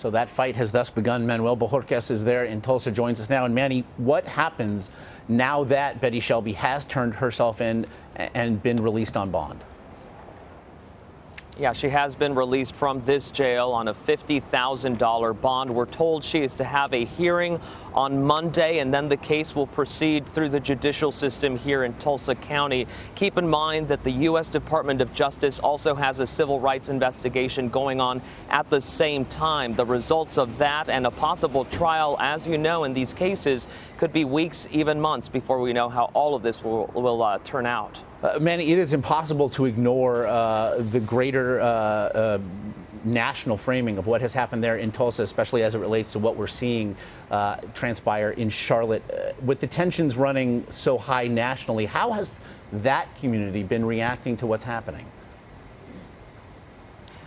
So that fight has thus begun. Manuel Bojorquez is there in Tulsa, joins us now. And Manny, what happens now that Betty Shelby has turned herself in and been released on bond? Yeah, she has been released from this jail on a $50,000 bond. We're told she is to have a hearing on Monday, and then the case will proceed through the judicial system here in Tulsa County. Keep in mind that the U.S. Department of Justice also has a civil rights investigation going on at the same time. The results of that and a possible trial, as you know, in these cases could be weeks, even months, before we know how all of this will turn out. Manny, it is impossible to ignore the greater national framing of what has happened there in Tulsa, especially as it relates to what we're seeing transpire in Charlotte. With the tensions running so high nationally, how has that community been reacting to what's happening?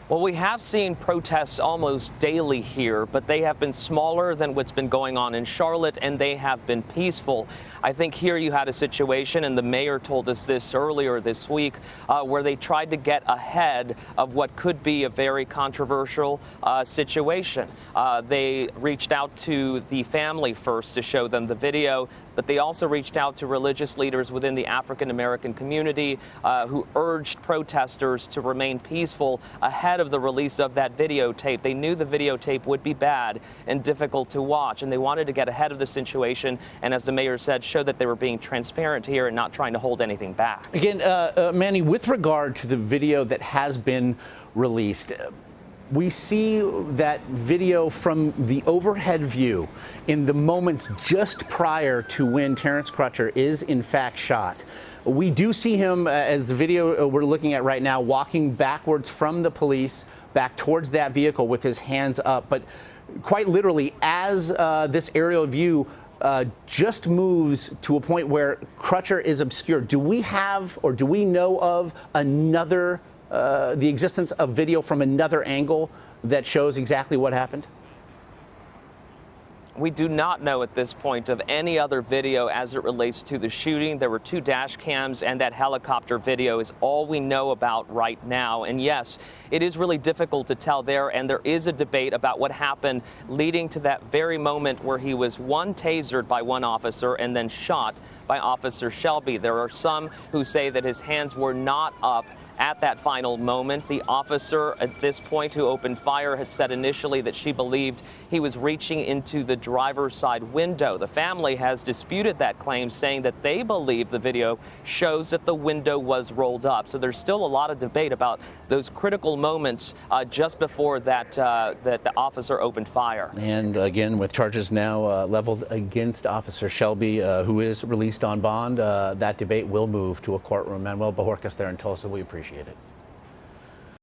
Well, we have seen protests almost daily here, but they have been smaller than what's been going on in Charlotte, and they have been peaceful. I think here you had a situation, and the mayor told us this earlier this week, where they tried to get ahead of what could be a very controversial situation. They reached out to the family first to show them the video, but they also reached out to religious leaders within the African American community who urged protesters to remain peaceful ahead of the release of that videotape. They knew the videotape would be bad and difficult to watch, and they wanted to get ahead of the situation, and as the mayor said, show that they were being transparent here and not trying to hold anything back. Again, Manny, with regard to the video that has been released, we see that video from the overhead view in the moments just prior to when Terrence Crutcher is in fact shot. We do see him, as the video we're looking at right now, walking backwards from the police back towards that vehicle with his hands up. But quite literally, as this aerial view just moves to a point where Crutcher is obscured, do we have or do we know of another the existence of video from another angle that shows exactly what happened? We do not know at this point of any other video as it relates to the shooting. There were 2 dash cams, and that helicopter video is all we know about right now. And yes, it is really difficult to tell there, and there is a debate about what happened leading to that very moment where he was tasered by one officer and then shot by Officer Shelby. There are some who say that his hands were not up at that final moment. The officer at this point who opened fire had said initially that she believed he was reaching into the driver's side window. The family has disputed that claim, saying that they believe the video shows that the window was rolled up. So there's still a lot of debate about those critical moments just before that the officer opened fire. And again, with charges now leveled against Officer Shelby, who is released on bond, that debate will move to a courtroom. Manuel Bojorquez there in Tulsa, we appreciate it.